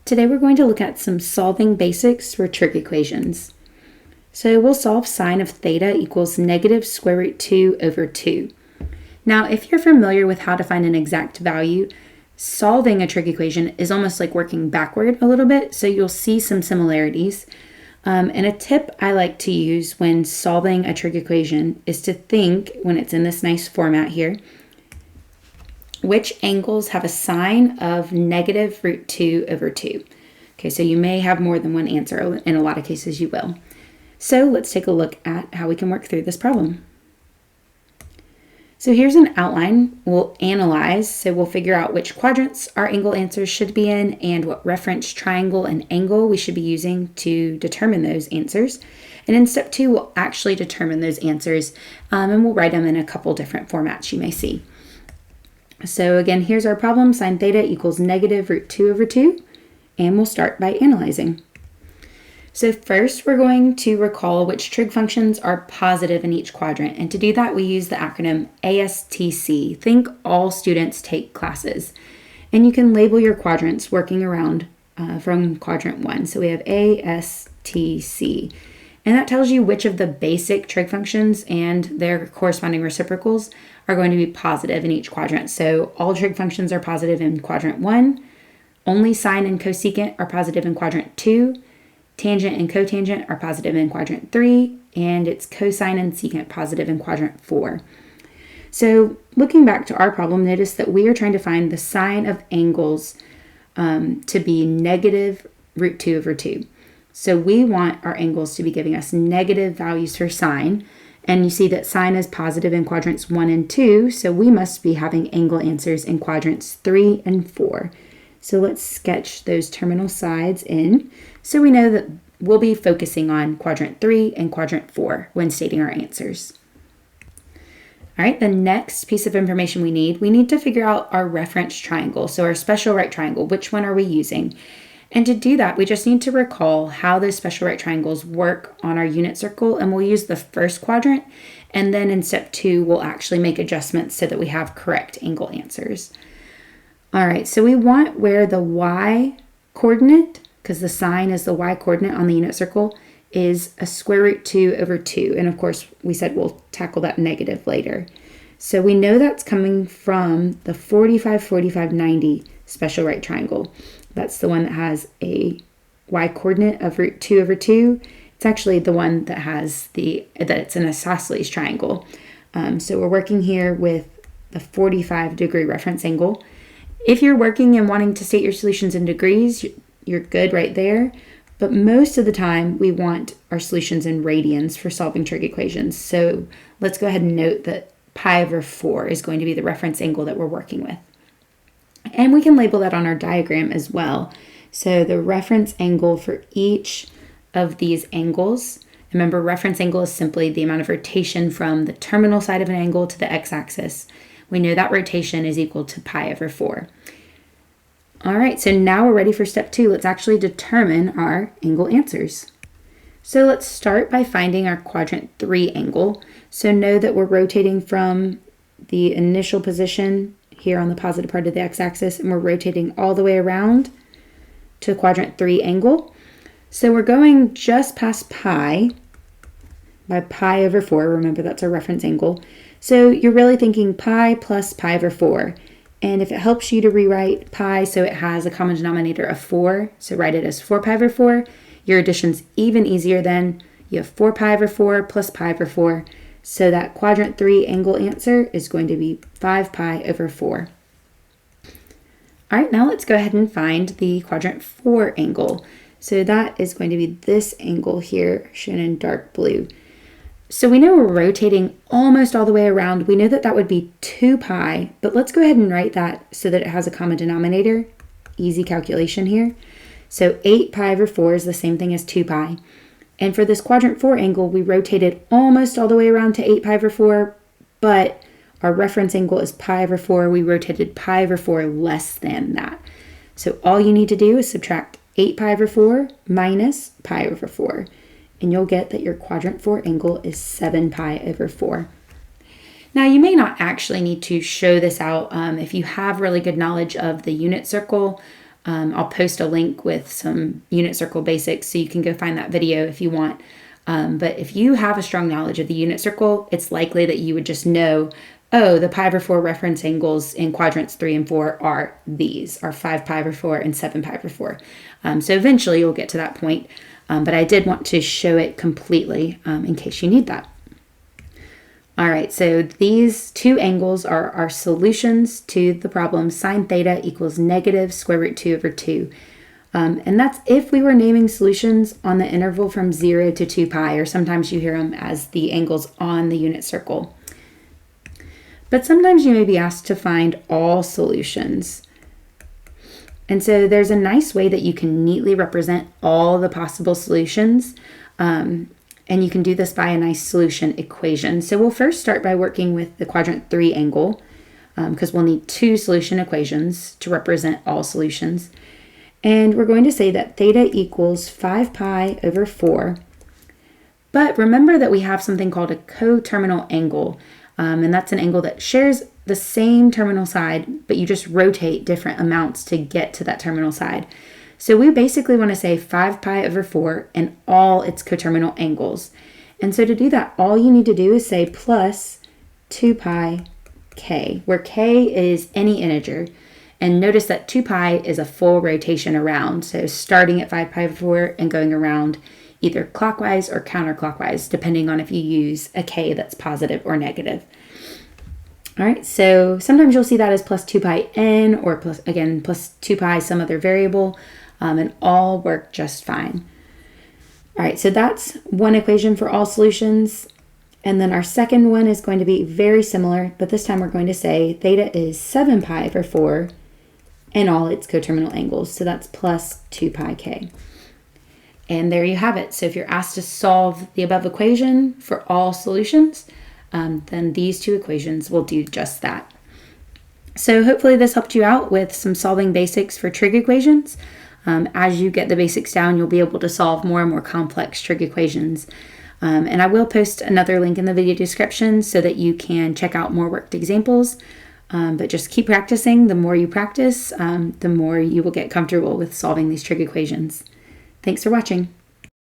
Today we're going to look at some solving basics for trig equations. So we'll solve sine of theta equals negative square root 2 over 2. Now, if you're familiar with how to find an exact value, solving a trig equation is almost like working backward a little bit, so you'll see some similarities. And a tip I like to use when solving a trig equation is to think, when it's in this nice format here, which angles have a sine of negative root 2 over 2. Okay, so you may have more than one answer. In a lot of cases you will. So let's take a look at how we can work through this problem. So here's an outline we'll analyze. So we'll figure out which quadrants our angle answers should be in and what reference triangle and angle we should be using to determine those answers. And in step 2, we'll actually determine those answers and we'll write them in a couple different formats you may see. So again, here's our problem. Sine theta equals negative root 2 over 2. And we'll start by analyzing. So first, we're going to recall which trig functions are positive in each quadrant. And to do that, we use the acronym ASTC. Think all students take classes. And you can label your quadrants working around from quadrant 1. So we have ASTC. And that tells you which of the basic trig functions and their corresponding reciprocals are going to be positive in each quadrant. So all trig functions are positive in quadrant 1. Only sine and cosecant are positive in quadrant 2. Tangent and cotangent are positive in quadrant 3, and it's cosine and secant positive in quadrant 4. So looking back to our problem, notice that we are trying to find the sine of angles to be negative root 2 over 2. So we want our angles to be giving us negative values for sine, and you see that sine is positive in quadrants 1 and 2, so we must be having angle answers in quadrants 3 and 4. So let's sketch those terminal sides in so we know that we'll be focusing on quadrant 3 and quadrant 4 when stating our answers. All right, the next piece of information we need to figure out our reference triangle. So our special right triangle, which one are we using? And to do that, we just need to recall how those special right triangles work on our unit circle, and we'll use the first quadrant. And then in step 2, we'll actually make adjustments so that we have correct angle answers. All right, so we want where the y coordinate, because the sine is the y coordinate on the unit circle, is a square root 2 over 2. And of course, we said we'll tackle that negative later. So we know that's coming from the 45, 45, 90 special right triangle. That's the one that has a y coordinate of root 2 over 2. It's actually the one that has that it's an isosceles triangle. So we're working here with the 45-degree reference angle. If you're working and wanting to state your solutions in degrees, you're good right there. But most of the time, we want our solutions in radians for solving trig equations. So let's go ahead and note that pi over 4 is going to be the reference angle that we're working with. And we can label that on our diagram as well. So the reference angle for each of these angles, remember reference angle is simply the amount of rotation from the terminal side of an angle to the x-axis. We know that rotation is equal to pi over 4. All right, so now we're ready for step 2. Let's actually determine our angle answers. So let's start by finding our quadrant 3 angle. So know that we're rotating from the initial position here on the positive part of the x-axis, and we're rotating all the way around to quadrant 3 angle. So we're going just past pi by pi over 4. Remember, that's our reference angle. So you're really thinking pi plus pi over 4. And if it helps you to rewrite pi so it has a common denominator of 4, so write it as 4 pi over 4, your addition's even easier then. You have 4 pi over 4 plus pi over 4. So that quadrant 3 angle answer is going to be 5 pi over 4. All right, now let's go ahead and find the quadrant 4 angle. So that is going to be this angle here, shown in dark blue. So we know we're rotating almost all the way around. We know that that would be 2 pi, but let's go ahead and write that so that it has a common denominator. Easy calculation here. So 8 pi over 4 is the same thing as 2 pi. And for this quadrant 4 angle, we rotated almost all the way around to 8 pi over 4, but our reference angle is pi over 4. We rotated pi over 4 less than that. So all you need to do is subtract 8 pi over 4 minus pi over 4. And you'll get that your quadrant 4 angle is 7 pi over 4. Now, you may not actually need to show this out if you have really good knowledge of the unit circle I'll post a link with some unit circle basics so you can go find that video if you want. But if you have a strong knowledge of the unit circle, it's likely that you would just know, oh, the pi/4 reference angles in quadrants 3 and 4 are these, are 5 pi/4 and 7 pi/4. So eventually you'll get to that point, but I did want to show it completely in case you need that. All right, so these two angles are our solutions to the problem sine theta equals negative square root 2 over 2. And that's if we were naming solutions on the interval from 0 to 2 pi, or sometimes you hear them as the angles on the unit circle. But sometimes you may be asked to find all solutions. And so there's a nice way that you can neatly represent all the possible solutions. And you can do this by a nice solution equation. So we'll first start by working with the quadrant 3 angle, because we'll need two solution equations to represent all solutions. And we're going to say that theta equals 5 pi over 4. But remember that we have something called a coterminal angle. And that's an angle that shares the same terminal side, but you just rotate different amounts to get to that terminal side. So we basically want to say 5 pi over 4 and all its coterminal angles. And so to do that, all you need to do is say plus 2 pi k, where k is any integer. And notice that 2 pi is a full rotation around. So starting at 5 pi over 4 and going around either clockwise or counterclockwise, depending on if you use a k that's positive or negative. All right, so sometimes you'll see that as plus 2 pi n, or plus 2 pi some other variable, and all work just fine. All right, so that's one equation for all solutions. And then our second one is going to be very similar, but this time we're going to say theta is 7 pi over 4 and all its coterminal angles. So that's plus 2 pi k. And there you have it. So if you're asked to solve the above equation for all solutions, then these two equations will do just that. So hopefully this helped you out with some solving basics for trig equations. As you get the basics down, you'll be able to solve more and more complex trig equations. And I will post another link in the video description so that you can check out more worked examples. But just keep practicing. The more you practice, the more you will get comfortable with solving these trig equations. Thanks for watching.